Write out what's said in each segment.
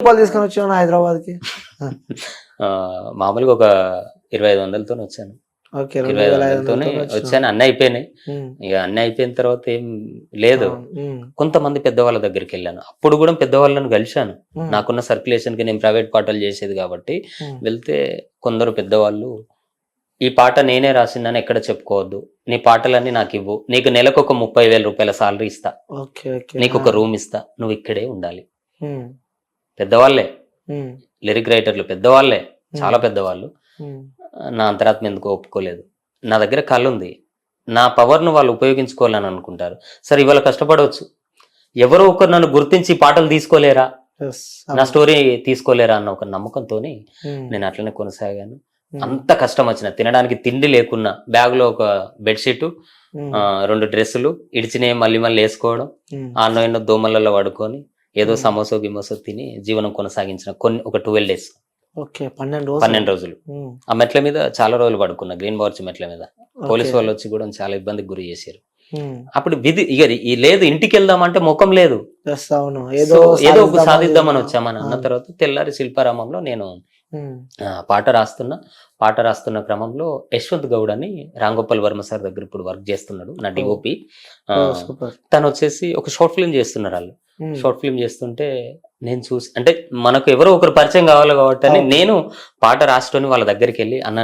రూపాయలు తీసుకొని వచ్చాను హైదరాబాద్ కి? మామూలుగా ఒక 2500తో వచ్చాను. ఓకే, 2500తోనే వచ్చాను. అన్నీ అయిపోయినాయి. ఇక అన్నీ అయిపోయిన తర్వాత ఏం లేదు. కొంతమంది పెద్దవాళ్ళ దగ్గరికి వెళ్ళాను. అప్పుడు కూడా పెద్దవాళ్ళని కలిశాను. నాకున్న సర్క్యులేషన్ కి నేను ప్రైవేట్ పాటలు చేసేది కాబట్టి వెళ్తే కొందరు పెద్దవాళ్ళు, ఈ పాట నేనే రాసిందని ఎక్కడ చెప్పుకోవద్దు, నీ పాటలన్నీ నాకు ఇవ్వు, నీకు నెలకు ఒక 30,000 రూపాయల సాలరీ ఇస్తా, నీకు ఒక రూమ్ ఇస్తా, నువ్వు ఇక్కడే ఉండాలి. పెద్దవాళ్ళే, లిరిక్ రైటర్లు పెద్దవాళ్ళే, చాలా పెద్దవాళ్ళు. నా అంతరాత్మ ఎందుకు ఒప్పుకోలేదు. నా దగ్గర కళ ఉంది, నా పవర్ను వాళ్ళు ఉపయోగించుకోవాలని అనుకుంటారు. సరే ఇవాళ కష్టపడవచ్చు, ఎవరో ఒకరు నన్ను గుర్తించి పాటలు తీసుకోలేరా, నా స్టోరీ తీసుకోలేరా అన్న ఒక నమ్మకంతో నేను అట్లనే కొనసాగాను. అంత కష్టం వచ్చిన, తినడానికి తిండి లేకున్నా బ్యాగ్ లో ఒక బెడ్షీట్, 2 డ్రెస్సులు ఇడిచినే మళ్ళీ మళ్ళీ వేసుకోవడం, ఆన్నో ఎన్నో దోమలలో పడుకొని ఏదో సమోసో గిమోసో తిని జీవనం కొనసాగించిన ఒక 12 days. 12 రోజులు ఆ మెట్ల మీద చాలా రోజులు పడుకున్నా, గ్రీన్ బార్చ్ మెట్ల మీద. పోలీసు వాళ్ళు వచ్చి కూడా చాలా ఇబ్బందికి గురి చేశారు. అప్పుడు విధి ఇక లేదు, ఇంటికి వెళ్దామంటే ముఖం లేదు, ఏదో ఒక సాధిద్దామని వచ్చామని అన్న తర్వాత తెల్లారి శిల్పారామంలో నేను పాట రాస్తున్న క్రమంలో యశ్వంత్ గౌడ్ అని రాంగోపాల్ వర్మ సార్ దగ్గర ఇప్పుడు వర్క్ చేస్తున్నాడు, నా డిఓపి. తను వచ్చేసి ఒక షార్ట్ ఫిల్మ్ చేస్తున్నారు. వాళ్ళు షార్ట్ ఫిల్మ్ చేస్తుంటే నేను చూసి, అంటే మనకు ఎవరో ఒకరు పరిచయం కావాలి కాబట్టి అని నేను పాట రాసుకొని వాళ్ళ దగ్గరికి వెళ్ళి, అన్న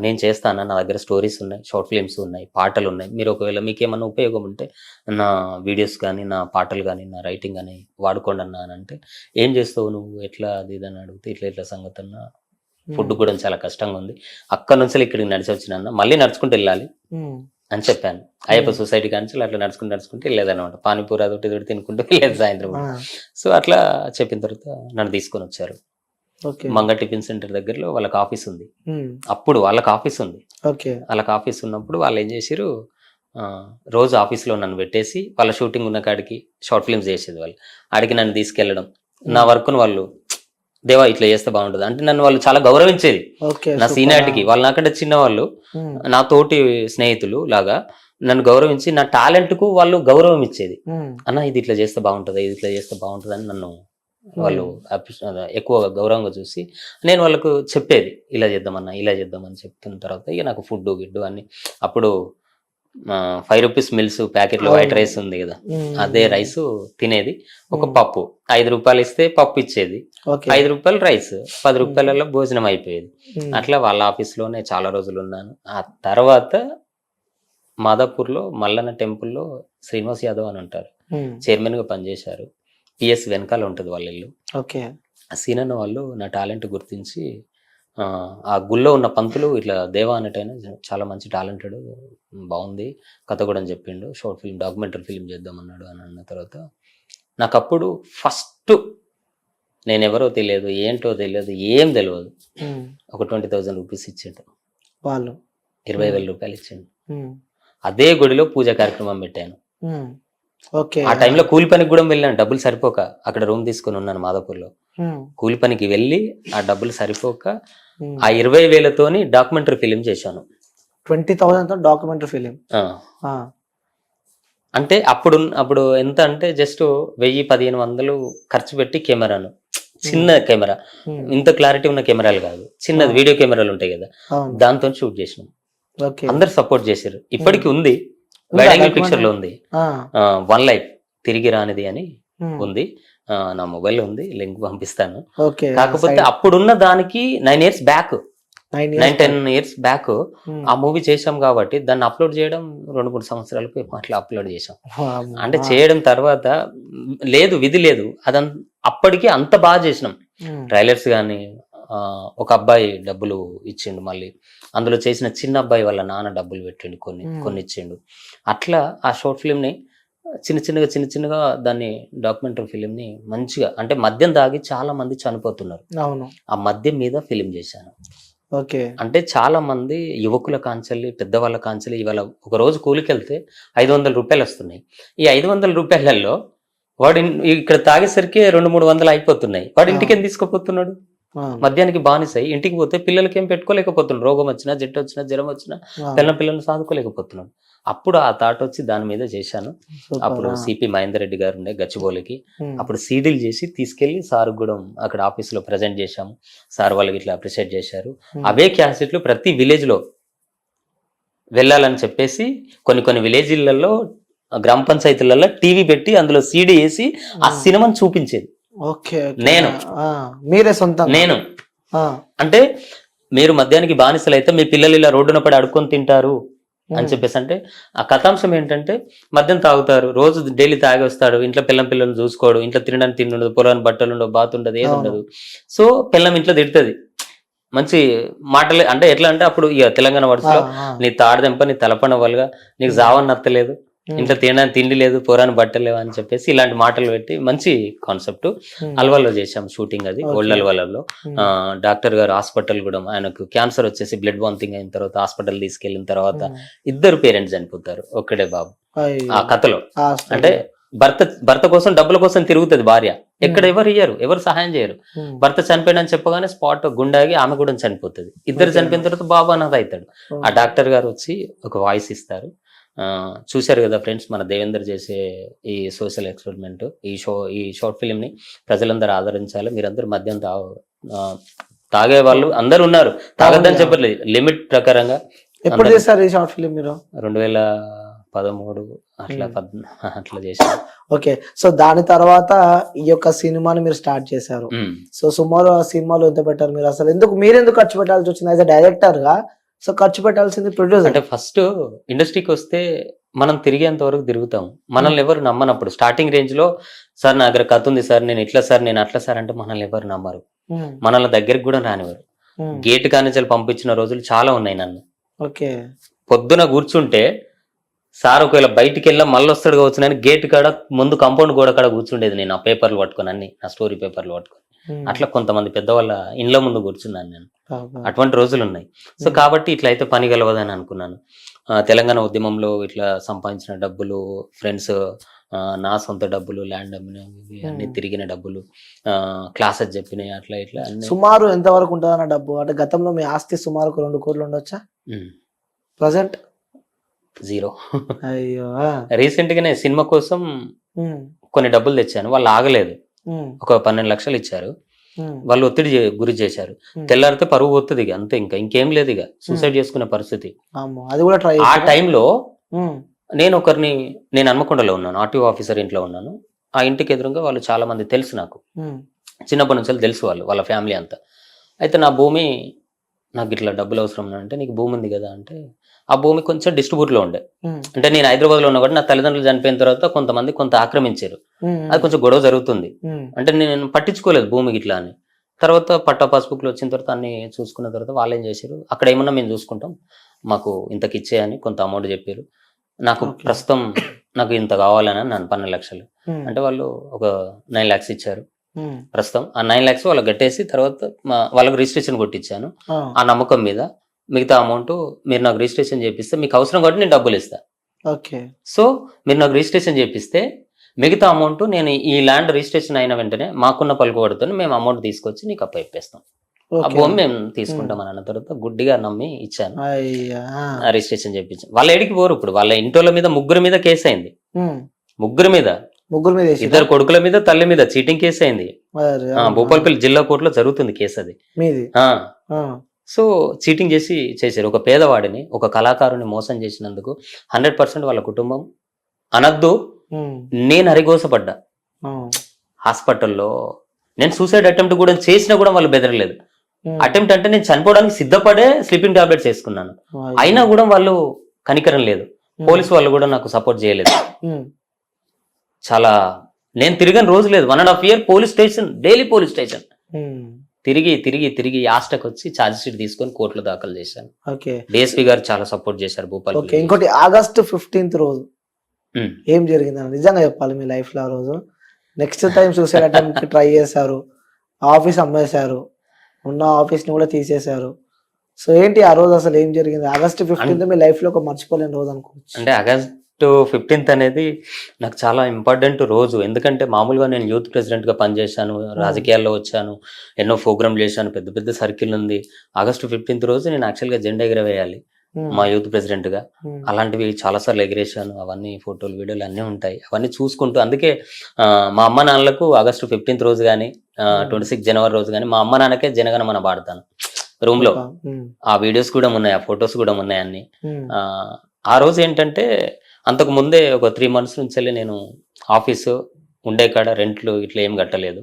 నేను చేస్తాను, నా దగ్గర స్టోరీస్ ఉన్నాయి, షార్ట్ ఫిల్మ్స్ ఉన్నాయి, పాటలు ఉన్నాయి, మీరు ఒకవేళ మీకు ఏమన్నా ఉపయోగం ఉంటే నా వీడియోస్ కానీ నా పాటలు కానీ నా రైటింగ్ కానీ వాడుకోండి అన్న అని అంటే, ఏం చేస్తావు నువ్వు, ఎట్లా అది ఇదని అడిగితే, ఇట్లా సంగతి అన్న, ఫుడ్ కూడా చాలా కష్టంగా ఉంది, అక్కడ నుంచి ఇక్కడికి నడిచి వచ్చిన, మళ్ళీ నడుచుకుంటూ వెళ్ళాలి అని చెప్పాను. అయ్యప్ప సొసైటీ కానీ అట్లా నడుచుకుంటూ వెళ్ళేదన్నమాట. పానీపూరి అదొకటి ఇదొకటి తినుకుంటూ వెళ్ళేది సాయంత్రం. సో అట్లా చెప్పిన తర్వాత నన్ను తీసుకొని వచ్చారు. మంగ టిఫిన్ సెంటర్ దగ్గరలో వాళ్ళకి ఆఫీస్ ఉంది. అప్పుడు వాళ్ళకి ఆఫీస్ ఉంది. వాళ్ళకి ఆఫీస్ ఉన్నప్పుడు వాళ్ళు ఏం చేశారు, రోజు ఆఫీస్లో నన్ను పెట్టేసి వాళ్ళ షూటింగ్ ఉన్న కాడికి షార్ట్ ఫిల్మ్స్ చేసేది వాళ్ళు, ఆడికి నన్ను తీసుకెళ్లడం, నా వర్క్ను వాళ్ళు దేవా ఇట్లా చేస్తే బాగుంటుంది అంటే నన్ను వాళ్ళు చాలా గౌరవించేది. నా సీనియారిటీకి, వాళ్ళు నాకంటే చిన్నవాళ్ళు, నా తోటి స్నేహితులు లాగా నన్ను గౌరవించి నా టాలెంట్ కు వాళ్ళు గౌరవం ఇచ్చేది. అన్న ఇది ఇట్లా చేస్తే బాగుంటుంది, ఇది ఇట్లా చేస్తే బాగుంటుంది అని నన్ను వాళ్ళు ఎక్కువ గౌరవంగా చూసి, నేను వాళ్ళకు చెప్పేది ఇలా చేద్దామన్నా, ఇలా చేద్దామని చెప్తున్న తర్వాత ఇక నాకు ఫుడ్ గిడ్డు అన్ని, అప్పుడు 5 రూపీస్ మిల్స్ ప్యాకెట్లో వైట్ రైస్ ఉంది కదా, అదే రైస్ తినేది. ఒక పప్పు 5 రూపాయలు ఇస్తే పప్పు ఇచ్చేది, 5 రూపాయలు రైస్, 10 రూపాయలలో భోజనం అయిపోయేది. అట్లా వాళ్ళ ఆఫీస్లోనే చాలా రోజులు ఉన్నాను. ఆ తర్వాత మాదాపూర్లో మల్లన్న టెంపుల్లో శ్రీనివాస్ యాదవ్ అని ఉంటారు, చైర్మన్ గా పనిచేశారు. పిఎస్ వెనకాల ఉంటుంది వాళ్ళ ఇల్లు. సీనన్న వాళ్ళు నా టాలెంట్ గుర్తించి, ఆ గుళ్ళో ఉన్న పంతులు ఇట్లా దేవా అన్నట్టయినా చాలా మంచి టాలెంటెడ్, బాగుంది కథ కూడా అని చెప్పిండు, షార్ట్ ఫిల్మ్ డాక్యుమెంటరీ ఫిల్మ్ చేద్దామన్నాడు అని అన్న తర్వాత నాకు అప్పుడు ఫస్ట్ నేను ఎవరో తెలియదు, ఏంటో తెలియదు, ఏం తెలియదు, ఒక 20,000 రూపీస్ ఇచ్చిండు వాళ్ళు, 20,000 రూపాయలు ఇచ్చిండు. అదే గుడిలో పూజ కార్యక్రమం పెట్టాను. ఆ టైంలో కూలి పనికి కూడా వెళ్ళాను, డబ్బులు సరిపోక అక్కడ రూమ్ తీసుకుని ఉన్నాను మాదాపూర్లో. కూలి పనికి వెళ్ళి ఆ డబ్బులు సరిపోక ఆ 20,000తోని డాక్యుమెంటరీ ఫిలిం చేశాను. 20,000 డాక్యుమెంటరీ ఫిలిం అంటే అప్పుడు ఎంత అంటే జస్ట్ 1,000-1,500 ఖర్చు పెట్టి కెమెరాను, చిన్న కెమెరా, ఇంత క్లారిటీ ఉన్న కెమెరాలు కాదు, చిన్నది వీడియో కెమెరాలు ఉంటాయి కదా, దాంతో షూట్ చేసినాం. అందరు సపోర్ట్ చేశారు. ఇప్పటికి ఉంది, వైడ్ యాంగిల్ పిక్చర్ లో ఉంది, 1 లైఫ్ తిరిగి రానిది అని ఉంది, నా మొబైల్ ఉంది, లింక్ పంపిస్తాను. కాకపోతే అప్పుడున్న దానికి 9 years బ్యాక్, 9-10 years బ్యాక్ ఆ మూవీ చేసాం కాబట్టి దాన్ని అప్లోడ్ చేయడం 2-3 సంవత్సరాలకు అట్లా అప్లోడ్ చేసాం. అంటే చేయడం తర్వాత లేదు, విధి లేదు, అప్పటికి అంత బాగా చేసినాం. ట్రైలర్స్ కానీ, ఒక అబ్బాయి డబ్బులు ఇచ్చిండు, మళ్ళీ అందులో చేసిన చిన్న అబ్బాయి వాళ్ళ నాన్న డబ్బులు పెట్టిండు, కొన్ని ఇచ్చిండు. అట్లా ఆ షార్ట్ ఫిల్మ్ ని చిన్న చిన్నగా దాన్ని డాక్యుమెంటరీ ఫిలిం ని మంచిగా, అంటే మద్యం దాగి చాలా మంది చనిపోతున్నారు, ఆ మద్యం మీద ఫిలిం చేశాను. అంటే చాలా మంది యువకుల కాంచెల్లి, పెద్దవాళ్ళ కాంచెల్లి ఇవాళ ఒక రోజు కూలికి వెళ్తే 500 రూపాయలు వస్తున్నాయి. ఈ 500 రూపాయలలో వాడు ఇక్కడ తాగేసరికి 200-300 అయిపోతున్నాయి. వాడు ఇంటికి ఏం తీసుకుపోతున్నాడు, మద్యానికి బానిసై ఇంటికి పోతే పిల్లలకి ఏం పెట్టుకోలేకపోతున్నాడు, రోగం వచ్చినా, జట్టు వచ్చినా, జ్వరం వచ్చినా పిల్లలను సాదుకోలేకపోతున్నాడు. అప్పుడు ఆ థాట్ వచ్చి దాని మీద చేశాను. అప్పుడు సిపి మహేందర్ రెడ్డి గారు ఉండే గచ్చిబౌలికి, అప్పుడు సీడీలు చేసి తీసుకెళ్లి సార్ కూడా అక్కడ ఆఫీస్ లో ప్రజెంట్ చేశాము. సార్ వాళ్ళకి ఇట్లా అప్రిషియేట్ చేశారు. అవే క్యాసెట్లు ప్రతి విలేజ్ లో వెళ్ళాలని చెప్పేసి కొన్ని విలేజ్లలో గ్రామ పంచాయతీలలో టీవీ పెట్టి అందులో సీడీ వేసి ఆ సినిమాని చూపించేది. నేను మీరే సొంత నేను అంటే మీరు మద్యానికి బానిసలు అయితే మీ పిల్లలు ఇలా రోడ్డున పడి అడుక్కొని తింటారు అని చెప్పేసి, అంటే ఆ కథాంశం ఏంటంటే మద్యం తాగుతారు, రోజు డైలీ తాగి వస్తాడు, ఇంట్లో పిల్లలను చూసుకోడు, ఇంట్లో తినడానికి తిండి ఉండదు, పొలాన్ని బట్టలు ఉండవు, బాత్ ఉండదు, ఏది ఉండదు. సో పిల్లం ఇంట్లో తిడుతుంది, మంచి మాటలు అంటే ఎట్లా అంటే అప్పుడు ఇక తెలంగాణ వర్డ్స్లో నీ తాడదెంప నీ తలపన వల్గా నీకు జావని నత్తలేదు, ఇంట్లో తినడానికి తిండి లేదు, పొరాన్ని బట్టలేవు అని చెప్పేసి ఇలాంటి మాటలు పెట్టి మంచి కాన్సెప్ట్. అల్వాల్లో చేశాం షూటింగ్, అది ఓల్డ్ అల్వాలలో. డాక్టర్ గారు హాస్పిటల్ కూడా ఆయనకు క్యాన్సర్ వచ్చేసి బ్లడ్ వామిటింగ్ అయిన తర్వాత హాస్పిటల్ తీసుకెళ్లిన తర్వాత ఇద్దరు పేరెంట్స్ చనిపోతారు, ఒక్కడే బాబు. ఆ కథలో అంటే భర్త కోసం డబ్బుల కోసం తిరుగుతుంది భార్య, ఎక్కడ ఎవరు ఇయ్యరు, ఎవరు సహాయం చేయరు. భర్త చనిపోయినని చెప్పగానే స్పాట్ గుండాగి ఆమె కూడా చనిపోతుంది. ఇద్దరు చనిపోయిన తర్వాత బాబు అనాథ అవుతాడు. ఆ డాక్టర్ గారు వచ్చి ఒక వాయిస్ ఇస్తారు. చూశారు కదా ఫ్రెండ్స్, మన దేవేందర్ చేసే ఈ సోషల్ ఎక్స్పెరిమెంట్, ఈ షార్ట్ ఫిలిం ని ప్రజలందరూ ఆదరించాలి. మీరందరూ మద్యం తాగే వాళ్ళు అందరు ఉన్నారు, తాగద్దని చెప్పట్లేదు, లిమిట్ ప్రకారంగా. ఎప్పుడు చేశారు ఈ షార్ట్ ఫిలిం మీరు? 2013 అట్లా చేశారు. ఓకే, సో దాని తర్వాత ఈ యొక్క సినిమాని మీరు స్టార్ట్ చేశారు. సో సుమారు ఆ సినిమాలో ఎంత పెట్టారు మీరు? అసలు మీరెందుకు ఖర్చు పెట్టాల్సి వచ్చింది యాజ్ అ డైరెక్టర్ గా? సో ఖర్చు పెట్టాల్సింది ప్రొడ్యూసర్. అంటే ఫస్ట్ ఇండస్ట్రీకి వస్తే మనం తిరిగేంత వరకు తిరుగుతాం, మనల్ని ఎవరు నమ్మనప్పుడు. స్టార్టింగ్ రేంజ్ లో సార్ నా దగ్గర కథ ఉంది సార్, నేను ఇట్లా సార్, నేను అట్లా సార్ అంటే మనల్ని ఎవరు నమ్మరు, మనల్ని దగ్గరికి కూడా రానివారు. గేట్ కానించి పంపించిన రోజులు చాలా ఉన్నాయి నన్ను. ఓకే, పొద్దున కూర్చుంటే సార్ ఒకవేళ బయటికి వెళ్ళా మళ్ళీ వస్తాడు కావచ్చు, నేను గేట్ కాడ ముందు కాంపౌండ్ గోడ కాడ కూర్చుండేది నేను, ఆ పేపర్లు పట్టుకొని, అన్ని నా స్టోరీ పేపర్లు పట్టుకొని. అట్లా కొంతమంది పెద్దవాళ్ళ ఇండ్ల ముందు కూర్చున్నాను నేను, అటువంటి రోజులు ఉన్నాయి. సో కాబట్టి ఇట్లా అయితే పని గెలవదని అనుకున్నాను. తెలంగాణ ఉద్యమంలో ఇట్లా సంపాదించిన డబ్బులు, ఫ్రెండ్స్, నా సొంత డబ్బులు, ల్యాండ్ అమ్మినవి, అన్ని తిరిగిన డబ్బులు, క్లాసెస్ చెప్పినాయి, అట్లా ఇట్లా. సుమారు ఎంత వరకు ఉంటుందన్న డబ్బు? అంటే గతంలో మీ ఆస్తి సుమారు 2 కోట్లు ఉండొచ్చా? ప్రజెంట్ 0. అయ్యో, రీసెంట్ గానే సినిమా కోసం కొన్ని డబ్బులు తెచ్చాను, వాళ్ళు ఆగలేదు. ఒక 12 లక్షలు ఇచ్చారు, వాళ్ళు ఒత్తిడి గురి చేశారు. తెల్లారితే పరువు పోతుంది ఇక, అంతే, ఇంకేం లేదు, ఇక సూసైడ్ చేసుకునే పరిస్థితి. ఆ టైంలో నేను హన్మకొండలో ఉన్నాను, ఆర్టీఓ ఆఫీసర్ ఇంట్లో ఉన్నాను. ఆ ఇంటికి ఎదురుగా వాళ్ళు చాలా మంది తెలుసు నాకు, చిన్నప్పటి నుంచి తెలుసు వాళ్ళ ఫ్యామిలీ అంతా. అయితే నా భూమి, నాకు ఇట్లా డబ్బులు అవసరం అంటే, నీకు భూమి ఉంది కదా అంటే, ఆ భూమి కొంచెం డిస్ట్రిబ్యూట్ లో ఉండే, అంటే నేను హైదరాబాద్ లో ఉన్నా కాబట్టి నా తల్లిదండ్రులు చనిపోయిన తర్వాత కొంత ఆక్రమించారు, అది కొంచెం గొడవ జరుగుతుంది. అంటే నేను పట్టించుకోలేదు భూమికి ఇట్లా అని. తర్వాత పట్టా పాస్బుక్ లో వచ్చిన తర్వాత అన్ని చూసుకున్న తర్వాత వాళ్ళు ఏం చేశారు, అక్కడ ఏమన్నా మేము చూసుకుంటాం, మాకు ఇంతకి ఇచ్చేయని కొంత అమౌంట్ చెప్పారు. నాకు ప్రస్తుతం నాకు ఇంత కావాలని నన్ను 12 లక్షలు అంటే వాళ్ళు ఒక 9 lakhs ఇచ్చారు. ప్రస్తుతం ఆ 9 lakhs వాళ్ళకి కట్టేసి తర్వాత వాళ్ళకి రిజిస్ట్రేషన్ కొట్టించాను. ఆ నమ్మకం మీద మిగతా అమౌంట్ మీరు నాకు రిజిస్ట్రేషన్ చేపిస్తే, మీకు అవసరం కాబట్టి నేను డబ్బులు ఇస్తా. ఓకే, సో మీరు నాకు రిజిస్ట్రేషన్ చేపిస్తే మిగతా అమౌంట్ నేను ఈ ల్యాండ్ రిజిస్ట్రేషన్ అయిన వెంటనే మాకున్న పలుకుబడితో మేము అమౌంట్ తీసుకొచ్చి నీకు అప్పయిస్తాం, ఆ భూమి మేము తీసుకుంటాం అని అన్న తర్వాత గుడ్డిగా నమ్మి ఇచ్చాను, రిజిస్ట్రేషన్ చేయించాను. వాళ్ళ ఎడికి పోరు. ఇప్పుడు వాళ్ళ ఇంటోళ్ళ మీద 3 మీద కేసు అయింది, 3 మీద 2 కొడుకుల మీద, తల్లి మీద చీటింగ్ కేసు అయింది. భూపాలపల్లి జిల్లా కోర్టులో జరుగుతుంది కేసు అది. సో చీటింగ్ చేశారు. ఒక పేదవాడిని, ఒక కళాకారుని మోసం చేసినందుకు 100% వాళ్ళ కుటుంబం అనద్దు, నేను అరిగోసపడ్డా. హాస్పిటల్లో నేను సూసైడ్ అటెంప్ట్ కూడా చేసినా కూడా వాళ్ళు బెదరలేదు. అటెంప్ట్ అంటే నేను చనిపోవడానికి సిద్ధపడే స్లీపింగ్ టాబ్లెట్స్ వేసుకున్నాను, అయినా కూడా వాళ్ళు కనికరం లేదు. పోలీసు వాళ్ళు కూడా నాకు సపోర్ట్ చేయలేదు. చాలా నేను తిరిగిన రోజు లేదు, 1.5 year police station, daily police station తిరిగి ఆస్టకు వచ్చి ఛార్జ్ షీట్ తీసుకొని కోర్టులో దాఖలు చేశాను. డిఎస్పీ గారు చాలా సపోర్ట్ చేశారు భూపాల్. ఇంకోటి, August 15th రోజు ఏం జరిగిందని నిజంగా చెప్పాలి మీ లైఫ్ లో? ఆ రోజు next time suicide attempt try చేశారు, ఆఫీస్ అమ్మేశారు, ఉన్న ఆఫీస్ ని కూడా తీసేశారు. సో ఏంటి ఆ రోజు అసలు ఏం జరిగింది? August 15th మీ లైఫ్ లో ఒక మర్చిపోలేని రోజు అనుకోవచ్చు. అంటే August 15th అనేది నాకు చాలా ఇంపార్టెంట్ రోజు. ఎందుకంటే మామూలుగా నేను యూత్ ప్రెసిడెంట్ గా పనిచేశాను, రాజకీయాల్లో వచ్చాను, ఎన్నో ప్రోగ్రాంలు చేశాను, పెద్ద సర్కిల్ ఉంది. August 15th రోజు నేను యాక్చువల్గా జెండా ఎగరవేయాలి, మా యూత్ ప్రెసిడెంట్ గా. అలాంటివి చాలాసార్లు ఎగిరేశాను. అవన్నీ ఫోటోలు వీడియోలు అన్నీ ఉంటాయి. అవన్నీ చూసుకుంటూ అందుకే మా అమ్మ నాన్నలకు ఆగస్టు 15th రోజు కానీ 26 జనవరి రోజు కానీ మా అమ్మ నాన్నకే జనగణమన పాడతాను రూమ్ లో. ఆ వీడియోస్ కూడా ఉన్నాయి, ఆ ఫొటోస్ కూడా ఉన్నాయి అన్ని. ఆ రోజు ఏంటంటే అంతకు ముందే ఒక 3 months నుంచి వెళ్ళి నేను ఆఫీసు ఉండే కాడ రెంట్లు ఇట్లా ఏం కట్టలేదు.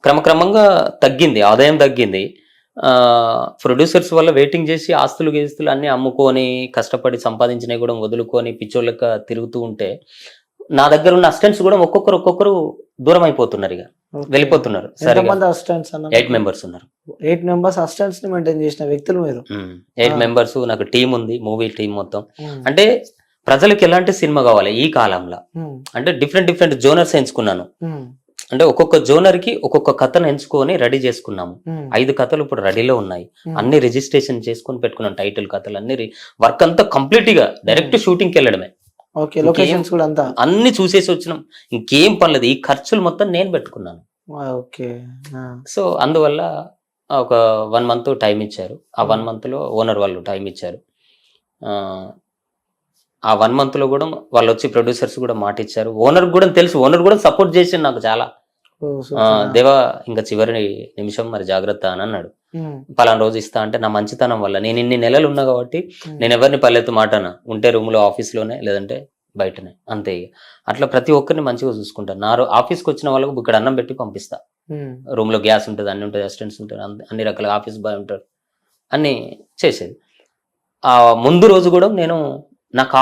క్రమక్రమంగా తగ్గింది, ఆదాయం తగ్గింది. ప్రొడ్యూసర్స్ వల్ల వెయిటింగ్ చేసి ఆస్తులు గీస్తులు అన్ని అమ్ముకొని కష్టపడి సంపాదించినవి కూడా వదులుకొని పిచ్చోళ్ళక తిరుగుతూ ఉంటే నా దగ్గర ఉన్న అసిస్టెంట్స్ కూడా ఒక్కొక్కరు దూరం అయిపోతున్నారు, ఇక వెళ్ళిపోతున్నారు. సరే 8 members ఉన్నారు. 8 members అసిస్టెంట్స్ ని మెయింటైన్ చేసిన వ్యక్తులు మీరు. 8 members. నాకు టీం ఉంది, మూవీ టీం మొత్తం. అంటే ప్రజలకు ఎలాంటి సినిమా కావాలి ఈ కాలంలో అంటే డిఫరెంట్ జోనర్స్ ఎంచుకున్నాను. అంటే ఒక్కొక్క జోనర్ కి ఒక్కొక్క కథను ఎంచుకొని రెడీ చేసుకున్నాము. 5 కథలు ఇప్పుడు రెడీలో ఉన్నాయి. అన్ని రిజిస్ట్రేషన్ చేసుకొని పెట్టుకున్నాను. టైటిల్ కథలు అన్ని వర్క్ అంతా కంప్లీట్ గా డైరెక్ట్ షూటింగ్ కి వెళ్ళడమే. లొకేషన్స్ కూడా అంతా అన్ని చూసేసి వచ్చినాం. ఇంకేం పర్లేదు, ఈ ఖర్చులు మొత్తం నేను పెట్టుకున్నాను. సో అందువల్ల ఒక 1 month టైం ఇచ్చారు. ఆ 1 month లో ఓనర్ వాళ్ళు టైం ఇచ్చారు. ఆ 1 month లో కూడా వాళ్ళు వచ్చి ప్రొడ్యూసర్స్ కూడా మాట ఇచ్చారు. ఓనర్ కూడా తెలుసు, ఓనర్ కూడా సపోర్ట్ చేసి నాకు చాలా. దేవా ఇంకా చివరి నిమిషం మరి జాగ్రత్త అని అన్నాడు. పలానా రోజు ఇస్తా అంటే నా మంచితనం వల్ల నేను ఇన్ని నెలలు ఉన్నా కాబట్టి నేను ఎవరిని పల్లెత్తు మాటనా, ఉంటే రూమ్ లో ఆఫీస్లోనే లేదంటే బయటనే అంతే. అట్లా ప్రతి ఒక్కరిని మంచిగా చూసుకుంటాను. నా ఆఫీస్కి వచ్చిన వాళ్ళకు ఇక్కడ అన్నం పెట్టి పంపిస్తా. రూమ్ లో గ్యాస్ ఉంటుంది, అన్ని ఉంటుంది, అసిస్టెంట్స్ ఉంటారు, అన్ని రకాల ఆఫీస్ బాయ్ ఉంటారు, అన్ని చేసేది. ఆ ముందు రోజు కూడా నాకు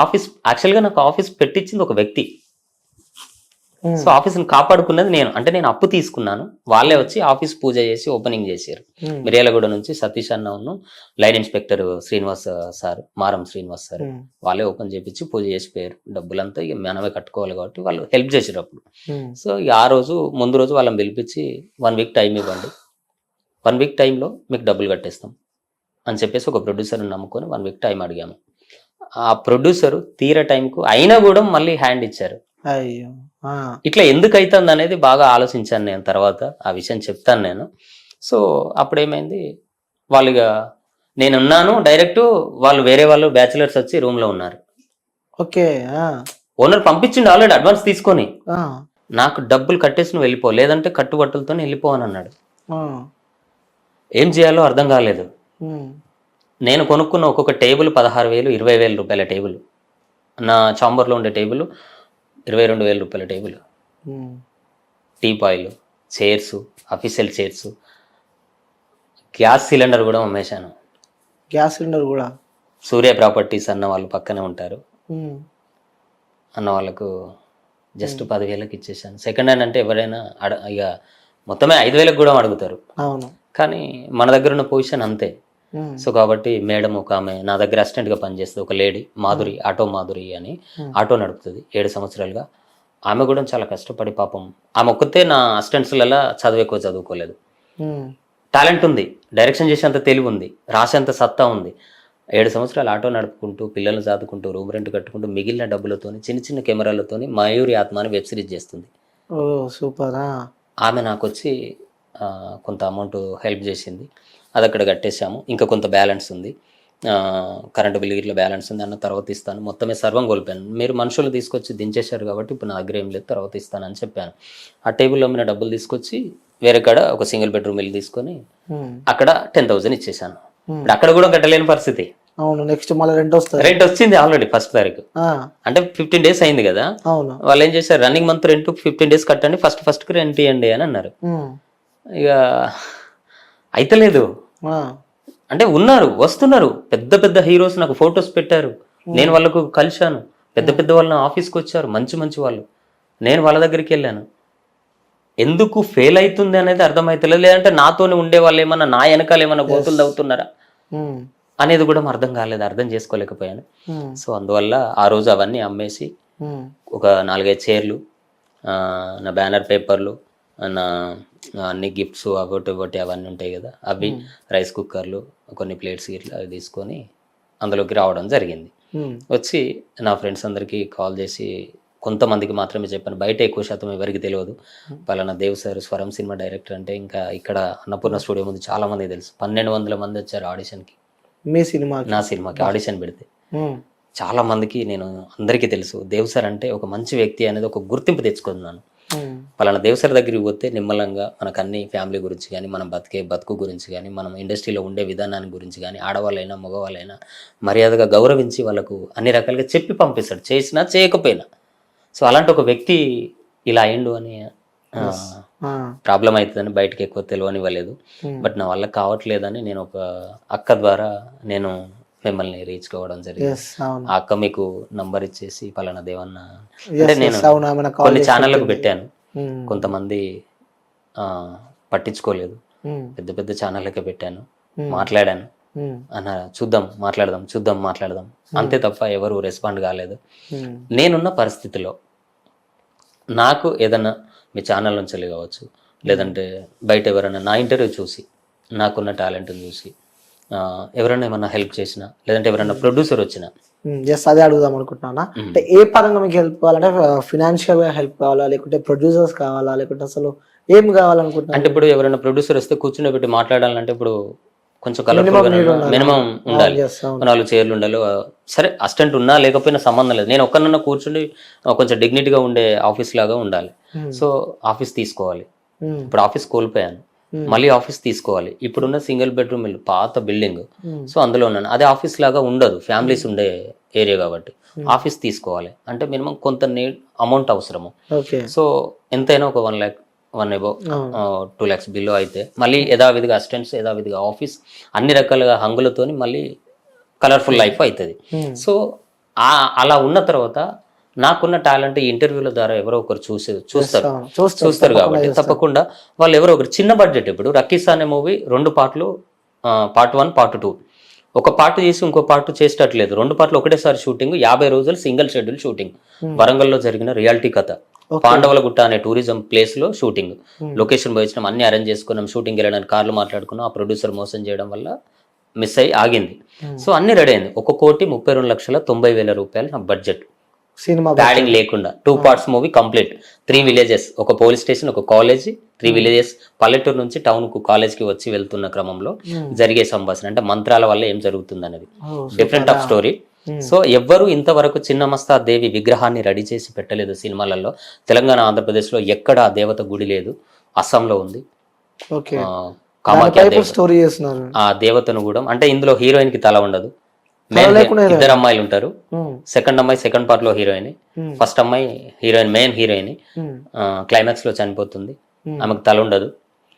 ఆఫీస్ పెట్టించింది ఒక వ్యక్తి. సో ఆఫీస్ని కాపాడుకున్నది నేను. అంటే నేను అప్పు తీసుకున్నాను, వాళ్ళే వచ్చి ఆఫీస్ పూజ చేసి ఓపెనింగ్ చేశారు. మిర్యాలగూడ నుంచి సతీష్ అన్న లైన్ ఇన్స్పెక్టర్ శ్రీనివాస్ సార్, మారం శ్రీనివాస్ సార్, వాళ్ళే ఓపెన్ చేపించి పూజ చేసిపోయారు. డబ్బులంతా ఇక మనమే కట్టుకోవాలి కాబట్టి వాళ్ళు హెల్ప్ చేసారు అప్పుడు. సో ఇక ఆ రోజు ముందు రోజు వాళ్ళని పిలిపించి 1 week టైం ఇవ్వండి, 1 week టైంలో మీకు డబ్బులు కట్టేస్తాం అని చెప్పేసి ఒక ప్రొడ్యూసర్ని నమ్ముకొని 1 week టైం అడిగాము. ఆ ప్రొడ్యూసర్ తీర టైంకు అయినా కూడా మళ్ళీ హ్యాండ్ ఇచ్చారు. ఇట్లా ఎందుకు అవుతుంది అనేది బాగా ఆలోచించాను నేను. తర్వాత ఆ విషయం చెప్తాను నేను. సో అప్పుడు ఏమైంది, వాళ్ళుగా నేనున్నాను డైరెక్ట్, వాళ్ళు వేరే వాళ్ళు బ్యాచిలర్స్ వచ్చి రూమ్ లో ఉన్నారు. ఓనర్ పంపించిండు ఆల్రెడీ అడ్వాన్స్ తీసుకొని, నాకు డబ్బులు కట్టేసి నువ్వు వెళ్ళిపో, లేదంటే కట్టుబట్టలతో వెళ్ళిపో అని అన్నాడు. ఏం చేయాలో అర్థం కాలేదు. నేను కొనుక్కున్న ఒక్కొక్క టేబుల్ 16,000, 20,000 రూపాయల టేబుల్. నా చాంబర్లో ఉండే టేబుల్ 22,000 రూపాయల టేబుల్. టీపాయిలు, chairs, official chairs, gas cylinder కూడా అమ్మేశాను. గ్యాస్ సిలిండర్ కూడా సూర్య ప్రాపర్టీస్ అన్న వాళ్ళు పక్కనే ఉంటారు, అన్న వాళ్ళకు జస్ట్ 10,000కి ఇచ్చేసాను. సెకండ్ హ్యాండ్ అంటే ఎవరైనా ఇక మొత్తమే 5,000కి కూడా అడుగుతారు. కానీ మన దగ్గర ఉన్న పొజిషన్ అంతే. సో కాబట్టి మేడం ఒక ఆమె నా దగ్గర అసిస్టెంట్ గా పనిచేస్తుంది, ఒక లేడీ మాధురి, ఆటో మాధురి అని ఆటో నడుపుతుంది 7 సంవత్సరాలుగా. ఆమె కూడా చాలా కష్టపడి పాపం, ఆమె ఒక్కతే నా అసిస్టెంట్స్లలో ఎక్కువ చదువుకోలేదు. టాలెంట్ ఉంది, డైరెక్షన్ చేసేంత తెలివి ఉంది, రాసేంత సత్తా ఉంది. 7 సంవత్సరాలు ఆటో నడుపుకుంటూ, పిల్లల్ని చదువుకుంటూ, రూమ్ రెంట్ కట్టుకుంటూ, మిగిలిన డబ్బులతో చిన్న కెమెరాలతో మయూరి ఆత్మ అని వెబ్ సిరీస్ చేస్తుంది. సూపర్. ఆమె నాకు వచ్చి కొంత అమౌంట్ హెల్ప్ చేసింది, అది అక్కడ కట్టేశాము. ఇంకా కొంత బ్యాలెన్స్ ఉంది, కరెంటు బిల్లు ఇట్లా బ్యాలెన్స్ ఉంది, అన్న తర్వాత ఇస్తాను. మొత్తమే సర్వం కోల్పోయాను. మీరు మనుషులు తీసుకొచ్చి దించేశారు కాబట్టి ఇప్పుడు నా దగ్గర ఏం లేదు, తర్వాత ఇస్తానని చెప్పాను. ఆ టేబుల్లో ఉన్న డబ్బులు తీసుకొచ్చి వేరే కాడ ఒక సింగిల్ బెడ్రూమ్ ఇల్లు తీసుకొని అక్కడ 10,000 ఇచ్చేసాను. ఇప్పుడు అక్కడ కూడా కట్టలేని పరిస్థితి. నెక్స్ట్ మళ్ళీ రెంట్ వచ్చింది ఆల్రెడీ 1st తారీఖు. అంటే 15 days అయింది కదా. వాళ్ళు ఏం చేశారు, రన్నింగ్ మంత్ రెంట్ 15 days కట్టండి, ఫస్ట్ రెంట్ ఇవ్వండి అని అన్నారు. ఇక అయితలేదు. అంటే ఉన్నారు, వస్తున్నారు పెద్ద హీరోస్, నాకు ఫొటోస్ పెట్టారు, నేను వాళ్ళకు కలిశాను. పెద్ద వాళ్ళ ఆఫీస్కి వచ్చారు, మంచి వాళ్ళు. నేను వాళ్ళ దగ్గరికి వెళ్ళాను. ఎందుకు ఫెయిల్ అవుతుంది అనేది అర్థమవుతలేదు. లేదంటే నాతోనే ఉండే వాళ్ళు ఏమన్నా నా వెనకాల ఏమన్నా గోతులు తవ్వుతున్నారా అనేది కూడా అర్థం కాలేదు, అర్థం చేసుకోలేకపోయాను. సో అందువల్ల ఆ రోజు అవన్నీ అమ్మేసి ఒక 4-5 చైర్లు, నా బ్యానర్ పేపర్లు, నా అన్ని గిఫ్ట్స్ ఒకటి అవన్నీ ఉంటాయి కదా, అవి, రైస్ కుక్కర్లు, కొన్ని ప్లేట్స్ ఇట్లా అవి తీసుకొని అందులోకి రావడం జరిగింది. వచ్చి నా ఫ్రెండ్స్ అందరికీ కాల్ చేసి కొంతమందికి మాత్రమే చెప్పాను, బయట ఎక్కువ శాతం ఎవరికి తెలియదు. పలానా దేవ్ సార్ స్వరం సినిమా డైరెక్టర్ అంటే ఇంకా ఇక్కడ అన్నపూర్ణ స్టూడియో ముందు చాలా మంది తెలుసు. 1,200 మంది వచ్చారు ఆడిషన్కి. మీ సినిమా నా సినిమాకి ఆడిషన్ పెడితే చాలా మందికి నేను అందరికీ తెలుసు దేవ్ సార్ అంటే ఒక మంచి వ్యక్తి అనేది ఒక గుర్తింపు తెచ్చుకున్నాను. పలానా దేవ్ సార్ దగ్గరికి పోతే నిమ్మలంగా మనకు అన్ని ఫ్యామిలీ గురించి కానీ మనం బతుకు గురించి కానీ మనం ఇండస్ట్రీలో ఉండే విధానాన్ని గురించి కానీ ఆడవాళ్ళైనా మగవాళ్ళైనా మర్యాదగా గౌరవించి వాళ్ళకు అన్ని రకాలుగా చెప్పి పంపిస్తాడు, చేసినా చేయకపోయినా. సో అలాంటి ఒక వ్యక్తి ఇలా అయిండు అని ప్రాబ్లం అవుతుందని బయటకు ఎక్కువ తెలియనివ్వలేదు. బట్ నా వల్ల కావట్లేదని నేను ఒక అక్క ద్వారా నేను మిమ్మల్ని రీచ్ కావడం జరిగింది. ఆ అక్క మీకు నంబర్ ఇచ్చేసి పలానా దేవన్న అంటే నేను కొన్ని ఛానళ్ళకు పెట్టాను, కొంతమంది పట్టించుకోలేదు, పెద్ద పెద్ద ఛానళ్ళకే పెట్టాను, మాట్లాడాను అన్న చూద్దాం మాట్లాడదాం అంతే తప్ప ఎవరు రెస్పాండ్ కాలేదు. నేనున్న పరిస్థితిలో నాకు ఏదన్నా మీ ఛానల్ నుంచి కావచ్చు, లేదంటే బయట ఎవరైనా నా ఇంటర్వ్యూ చూసి నాకున్న టాలెంట్ని చూసి ఎవరైనా ఏమన్నా హెల్ప్ చేసినా, లేదంటే ఎవరైనా ప్రొడ్యూసర్ వచ్చినా, అదే అడుగుదాం అనుకుంటున్నా. అంటే ఏ పరంగా మీకు హెల్ప్ కావాలంటే ఫినాన్షియల్ గా హెల్ప్ కావాలా, లేకుంటే ప్రొడ్యూసర్స్ కావాలా, లేకుంటే అసలు ఏం కావాలనుకుంటున్నా? అంటే ఇప్పుడు ఎవరైనా ప్రొడ్యూసర్ వస్తే కూర్చుని పెట్టి మాట్లాడాలంటే ఇప్పుడు కొంచెం మినిమం ఉండాలి, 4 చైర్లు ఉండాలి. సరే అసిస్టెంట్ ఉన్నా లేకపోయినా సంబంధం లేదు, నేను ఒక్కనన్నా కూర్చుని కొంచెం డిగ్నిటీగా ఉండే ఆఫీస్ లాగా ఉండాలి. సో ఆఫీస్ తీసుకోవాలి, ఇప్పుడు ఆఫీస్ కోల్పోయాను, మళ్ళీ ఆఫీస్ తీసుకోవాలి. ఇప్పుడున్న సింగిల్ బెడ్రూమ్ ఇల్లు పాత బిల్డింగ్, సో అందులో ఉన్నాను. అదే ఆఫీస్ లాగా ఉండదు, ఫ్యామిలీస్ ఉండే ఏరియా కాబట్టి ఆఫీస్ తీసుకోవాలి అంటే మినిమం కొంత అమౌంట్ అవసరము. సో ఎంతైనా ఒక 1 lakh 1 above 2 lakhs బిలో అయితే మళ్ళీ యథావిధిగా అసిస్టెంట్స్, యథావిధిగా ఆఫీస్, అన్ని రకాలుగా హంగులతోని మళ్ళీ కలర్ఫుల్ లైఫ్ అవుతుంది. సో అలా ఉన్న తర్వాత నాకున్న టాలెంట్ ఈ ఇంటర్వ్యూల ద్వారా ఎవరో ఒకరు చూస్తారు కాబట్టి తప్పకుండా వాళ్ళు ఎవరో ఒకరు చిన్న బడ్జెట్. ఇప్పుడు రక్కీస్ అనే మూవీ 2 పార్ట్లు, part 1 part 2, ఒక పార్ట్ చేసి ఇంకో పార్ట్ చేసేటట్లేదు, 2 పార్ట్లు ఒకటేసారి షూటింగ్, 50 రోజులు సింగిల్ షెడ్యూల్ షూటింగ్. వరంగల్లో జరిగిన రియాలిటీ కథ, పాండవుల గుట్ట అనే టూరిజం ప్లేస్ లో షూటింగ్, లొకేషన్ పోయించినాం, అన్ని అరేంజ్ చేసుకున్నాం, షూటింగ్ వెళ్ళడానికి కార్లు మాట్లాడుకున్నాం. ఆ ప్రొడ్యూసర్ మోసం చేయడం వల్ల మిస్ అయ్యి ఆగింది. సో అన్ని రెడీ అయింది. 1,32,90,000 రూపాయలు నా బడ్జెట్, సినిమా ప్యాడింగ్ లేకుండా. 2 parts మూవీ కంప్లీట్. 3 villages, ఒక పోలీస్ స్టేషన్, ఒక కాలేజీ, 3 villages, పల్లెటూరు నుంచి టౌన్ కు కాలేజ్కి వచ్చి వెళ్తున్న క్రమంలో జరిగే సంభాషణ, అంటే మంత్రాల వల్ల ఏం జరుగుతుంది అనేది డిఫరెంట్ ఆఫ్ స్టోరీ. సో ఎవ్వరు ఇంతవరకు చిన్నమస్తా దేవి విగ్రహాన్ని రెడీ చేసి పెట్టలేదు సినిమాలలో. తెలంగాణ, ఆంధ్రప్రదేశ్ లో ఎక్కడ ఆ దేవత గుడి లేదు, అస్సాంలో ఉంది. ఆ దేవతను కూడా అంటే ఇందులో హీరోయిన్ కి తల ఉండదు, 2 అమ్మాయిలు ఉంటారు. సెకండ్ అమ్మాయి సెకండ్ పార్ట్ లో హీరోయిన్, ఫస్ట్ అమ్మాయి హీరోయిన్, మెయిన్ హీరోయిన్. క్లైమాక్స్ లో చనిపోతుంది, ఆమెకు తల ఉండదు.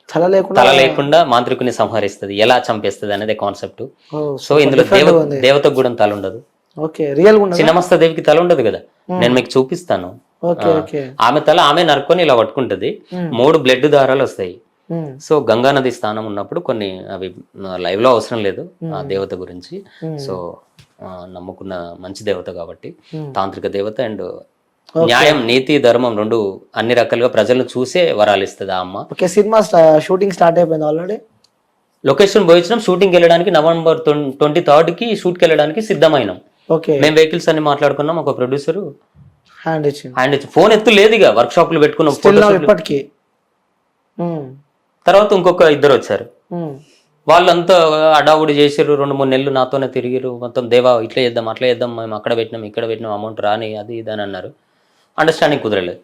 తల లేకుండా మాంత్రికుని సంహరిస్తుంది, ఎలా చంపేస్తుంది అనేది కాన్సెప్ట్. సో ఇందులో దేవతకు కూడా తల ఉండదు. చిన్నమస్తా దేవికి తల ఉండదు కదా, నేను మీకు చూపిస్తాను. ఆమె తల ఆమె నరుకొని ఇలా పట్టుకుంటది, 3 బ్లడ్ దారాలు వస్తాయి. సో గంగా నది స్థానం ఉన్నప్పుడు కొన్ని అవి లైవ్ లో అవసరం లేదు ఆ దేవత గురించి. సో నమ్ముకున్న మంచి దేవత కాబట్టి, తాంత్రిక దేవత అండ్ న్యాయం, నీతి, ధర్మం 2 అన్ని రకాలుగా ప్రజలను చూసే వరాలు ఇస్తుంది ఆ అమ్మ. సినిమా షూటింగ్ స్టార్ట్ అయిపోయింది ఆల్రెడీ, లొకేషన్ పోయించినాం, షూటింగ్ వెళ్ళడానికి November 23rd కి షూట్కి వెళ్ళడానికి సిద్ధమైనాం. మేము వెహికల్స్ అన్ని మాట్లాడుకున్నాం. ఒక ప్రొడ్యూసర్ హ్యాండ్ ఇచ్చి ఫోన్ ఎత్తు లేదు, ఇక వర్క్ షాప్ లో పెట్టుకున్నాం. తర్వాత ఇంకొక 2 వచ్చారు, వాళ్ళంతా అడావుడి చేసారు, 2-3 నెలలు నాతోనే తిరిగిరు. మొత్తం దేవా ఇట్లా చేద్దాం అట్లా చేద్దాం, మేము అక్కడ పెట్టినాం ఇక్కడ పెట్టినాం, అమౌంట్ రాని అది ఇది అని అన్నారు. అండర్స్టాండింగ్ కుదరలేదు.